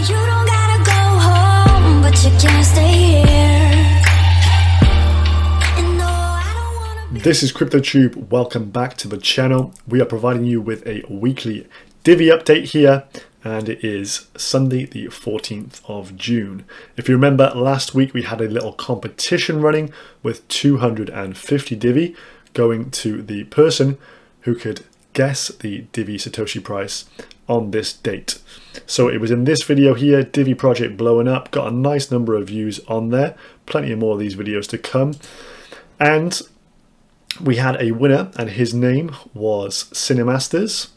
You don't gotta go home, but you can't stay here. And no, I don't wanna be. This is CryptoTube. Welcome back to the channel. We are providing you with a weekly Divi update here, and it is Sunday the 14th of June. If you remember, last week we had a little competition running with 250 Divi going to the person who could guess the Divi Satoshi price on this date. So it was in this video here, Divi Project blowing up, got a nice number of views on there, plenty of more of these videos to come. And we had a winner, and his name was Cinemasters.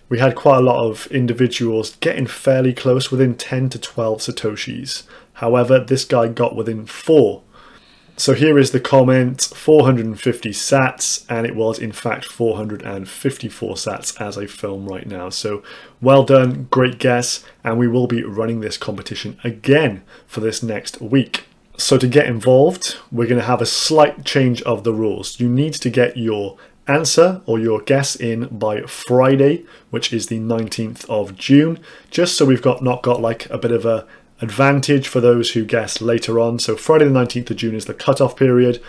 We had quite a lot of individuals getting fairly close, within 10 to 12 Satoshis. However, this guy got within 4. So here is the comment, 450 sats, and it was in fact 454 sats as I film right now. So well done, great guess, and we will be running this competition again for this next week. So to get involved, we're going to have a slight change of the rules. You need to get your answer or your guess in by Friday, which is the 19th of June, just so we've not got like a bit of a advantage for those who guess later on. So Friday the 19th of June is the cutoff period.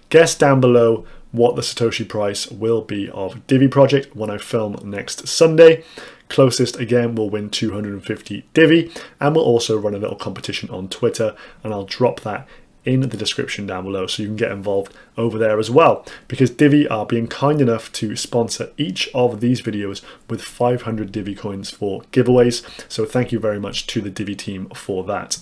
Guess down below what the Satoshi price will be of Divi Project when I film next Sunday. Closest again will win 250 Divi, and we'll also run a little competition on Twitter, and I'll drop that in the description down below so you can get involved over there as well, because Divi are being kind enough to sponsor each of these videos with 500 Divi coins for giveaways. So thank you very much to the Divi team for that.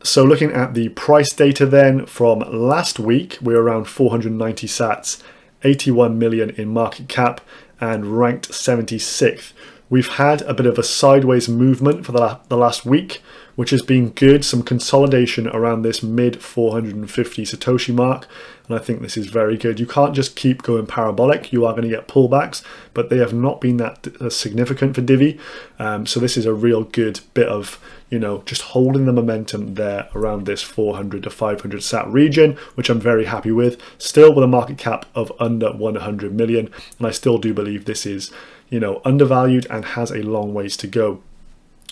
So looking at the price data then from last week, we're around 490 sats, 81 million in market cap, and ranked 76th. We've had a bit of a sideways movement for the last week, which has been good, some consolidation around this mid 450 Satoshi mark, and I think this is very good. You can't just keep going parabolic, you are going to get pullbacks, but they have not been that significant for Divi, so this is a real good bit of, you know, just holding the momentum there around this 400 to 500 sat region, which I'm very happy with, still with a market cap of under 100 million, and I still do believe this is, you know, undervalued and has a long ways to go,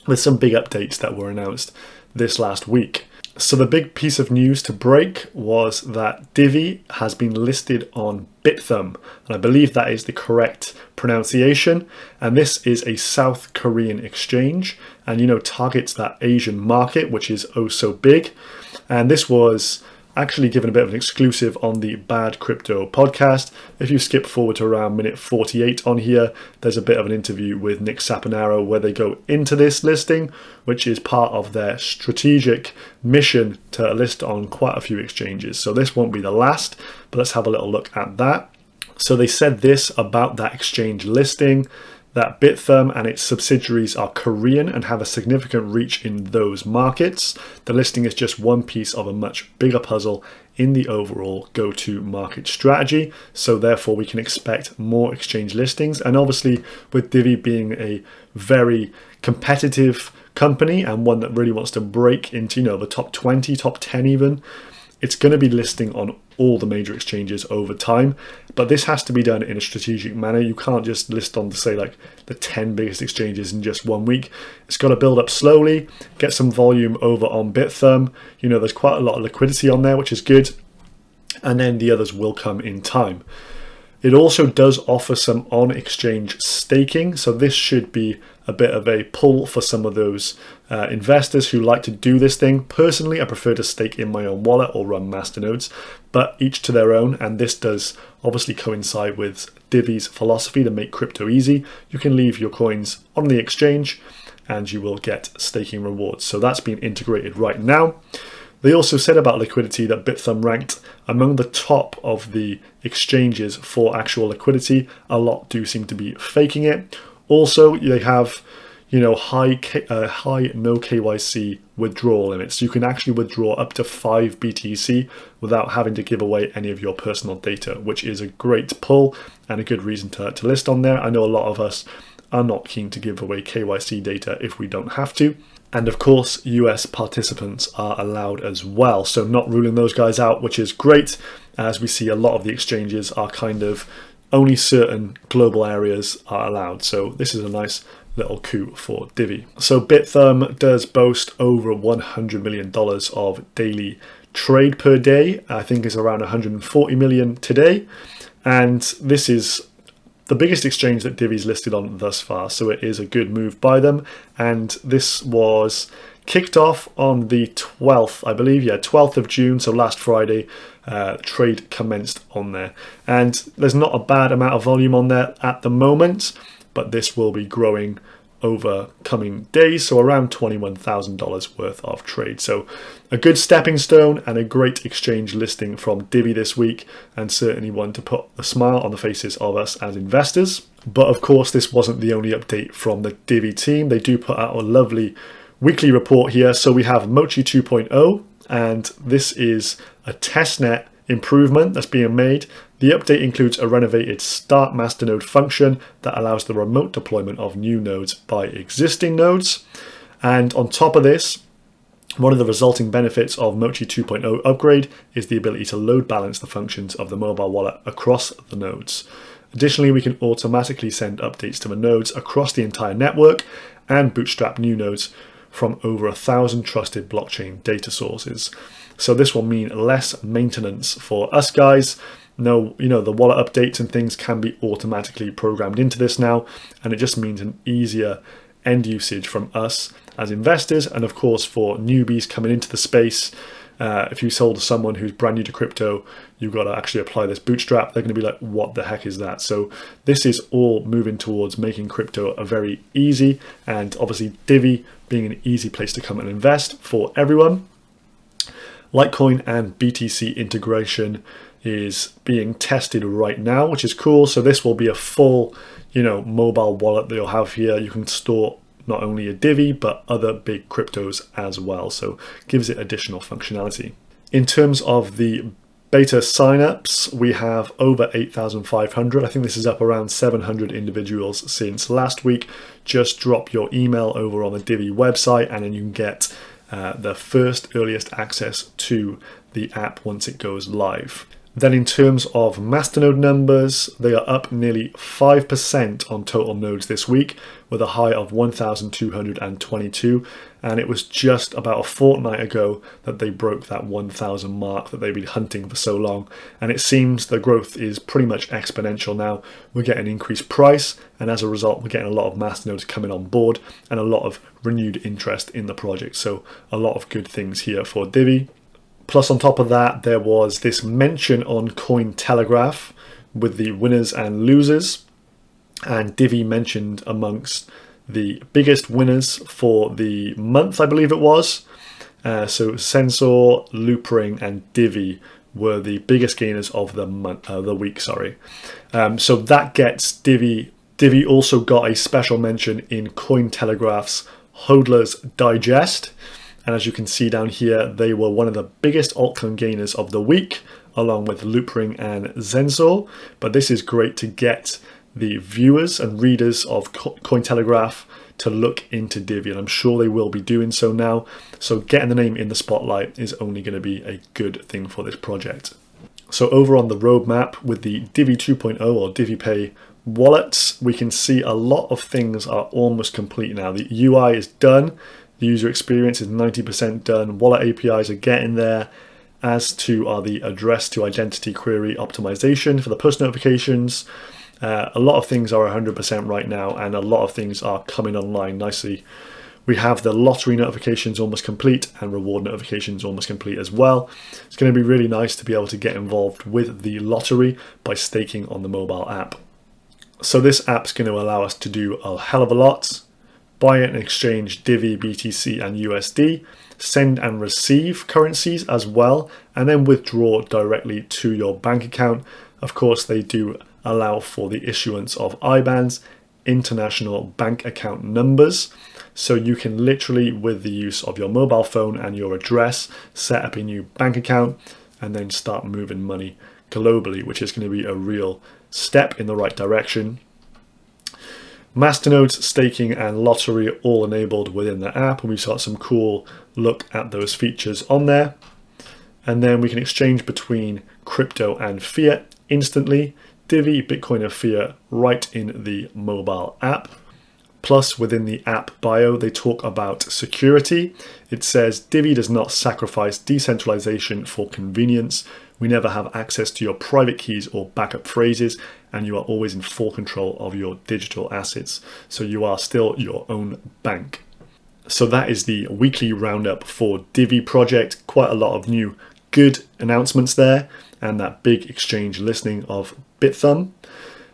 with some big updates that were announced this last week. So the big piece of news to break was that Divi has been listed on Bithumb, and I believe that is the correct pronunciation, and this is a South Korean exchange, and you know, targets that Asian market, which is oh so big. And this was actually given a bit of an exclusive on the Bad Crypto podcast. If you skip forward to around minute 48 on here, there's a bit of an interview with Nick Saponaro where they go into this listing, which is part of their strategic mission to list on quite a few exchanges. So this won't be the last, but let's have a little look at that. So they said this about that exchange listing, that Bithumb and its subsidiaries are Korean and have a significant reach in those markets. The listing is just one piece of a much bigger puzzle in the overall go-to-market strategy, so therefore we can expect more exchange listings. And obviously with Divi being a very competitive company and one that really wants to break into, you know, the top 20, top 10 even, it's going to be listing on all the major exchanges over time, but this has to be done in a strategic manner. You can't just list on, say, like the 10 biggest exchanges in just 1 week. It's got to build up slowly, get some volume over on Bithumb. You know, there's quite a lot of liquidity on there, which is good, and then the others will come in time. It also does offer some on-exchange staking, so this should be a bit of a pull for some of those investors who like to do this thing. Personally, I prefer to stake in my own wallet or run masternodes, but each to their own, and this does obviously coincide with Divi's philosophy to make crypto easy. You can leave your coins on the exchange and you will get staking rewards. So that's been integrated right now. They also said about liquidity that Bithumb ranked among the top of the exchanges for actual liquidity. A lot do seem to be faking it. Also, they have, you know, high no KYC withdrawal limits. You can actually withdraw up to 5 BTC without having to give away any of your personal data, which is a great pull and a good reason to list on there. I know a lot of us are not keen to give away KYC data if we don't have to. And of course, US participants are allowed as well. So not ruling those guys out, which is great, as we see a lot of the exchanges are kind of only certain global areas are allowed. So this is a nice little coup for Divi. So Bithumb does boast over $100 million of daily trade per day. I think it's around 140 million today. And this is the biggest exchange that Divi's listed on thus far. So it is a good move by them. And this was kicked off on the 12th, I believe, 12th of June, so last Friday, trade commenced on there. And there's not a bad amount of volume on there at the moment, but this will be growing over coming days, so around $21,000 worth of trade. So a good stepping stone and a great exchange listing from Divi this week, and certainly one to put a smile on the faces of us as investors. But of course, this wasn't the only update from the Divi team. They do put out a lovely weekly report here. So we have Mochi 2.0, and this is a testnet improvement that's being made. The update includes a renovated start masternode function that allows the remote deployment of new nodes by existing nodes. And on top of this, one of the resulting benefits of Mochi 2.0 upgrade is the ability to load balance the functions of the mobile wallet across the nodes. Additionally, we can automatically send updates to the nodes across the entire network and bootstrap new nodes from over 1,000 trusted blockchain data sources. So this will mean less maintenance for us guys. No, the wallet updates and things can be automatically programmed into this now, and it just means an easier end usage from us as investors, and of course for newbies coming into the space. If you sold to someone who's brand new to crypto, you've got to actually apply this bootstrap. They're going to be like, what the heck is that? So this is all moving towards making crypto a very easy, and obviously Divi being an easy place to come and invest for everyone. Litecoin and BTC integration is being tested right now, which is cool. So this will be a full, mobile wallet that you'll have here. You can store not only a Divi, but other big cryptos as well. So gives it additional functionality. In terms of the beta signups, we have over 8,500. I think this is up around 700 individuals since last week. Just drop your email over on the Divi website, and then you can get the first earliest access to the app once it goes live. Then in terms of masternode numbers, they are up nearly 5% on total nodes this week, with a high of 1,222, and it was just about a fortnight ago that they broke that 1,000 mark that they've been hunting for so long, and it seems the growth is pretty much exponential now. We're getting increased price, and as a result we're getting a lot of masternodes coming on board and a lot of renewed interest in the project, so a lot of good things here for Divi. Plus, on top of that, there was this mention on Cointelegraph with the winners and losers, and Divi mentioned amongst the biggest winners for the month, I believe it was. So Sensor, Loopring, and Divi were the biggest gainers of the month, the week. Sorry. So that gets Divi. Divi also got a special mention in Cointelegraph's Hodler's Digest. And as you can see down here, they were one of the biggest altcoin gainers of the week, along with Loopring and Zensor. But this is great to get the viewers and readers of Cointelegraph to look into Divi, and I'm sure they will be doing so now. So getting the name in the spotlight is only going to be a good thing for this project. So over on the roadmap with the Divi 2.0 or DiviPay wallets, we can see a lot of things are almost complete now. The UI is done. The user experience is 90% done. Wallet APIs are getting there, as to are the address to identity query optimization for the push notifications. A lot of things are 100% right now, and a lot of things are coming online nicely. We have the lottery notifications almost complete and reward notifications almost complete as well. It's going to be really nice to be able to get involved with the lottery by staking on the mobile app. So this app's going to allow us to do a hell of a lot. Buy and exchange Divi, BTC and USD, send and receive currencies as well, and then withdraw directly to your bank account. Of course, they do allow for the issuance of IBANs, international bank account numbers, so you can literally, with the use of your mobile phone and your address, set up a new bank account and then start moving money globally, which is going to be a real step in the right direction. Masternodes, staking and lottery are all enabled within the app, and we've got some cool look at those features on there. And then we can exchange between crypto and fiat instantly. Divi, Bitcoin and fiat right in the mobile app. Plus, within the app bio, they talk about security. It says, Divi does not sacrifice decentralization for convenience. We never have access to your private keys or backup phrases, and you are always in full control of your digital assets. So you are still your own bank. So that is the weekly roundup for Divi Project. Quite a lot of new good announcements there, and that big exchange listing of Bithumb.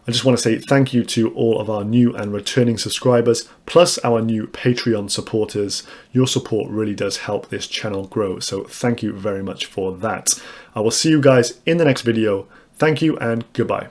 I just want to say thank you to all of our new and returning subscribers, plus our new Patreon supporters. Your support really does help this channel grow, so thank you very much for that. I will see you guys in the next video. Thank you and goodbye.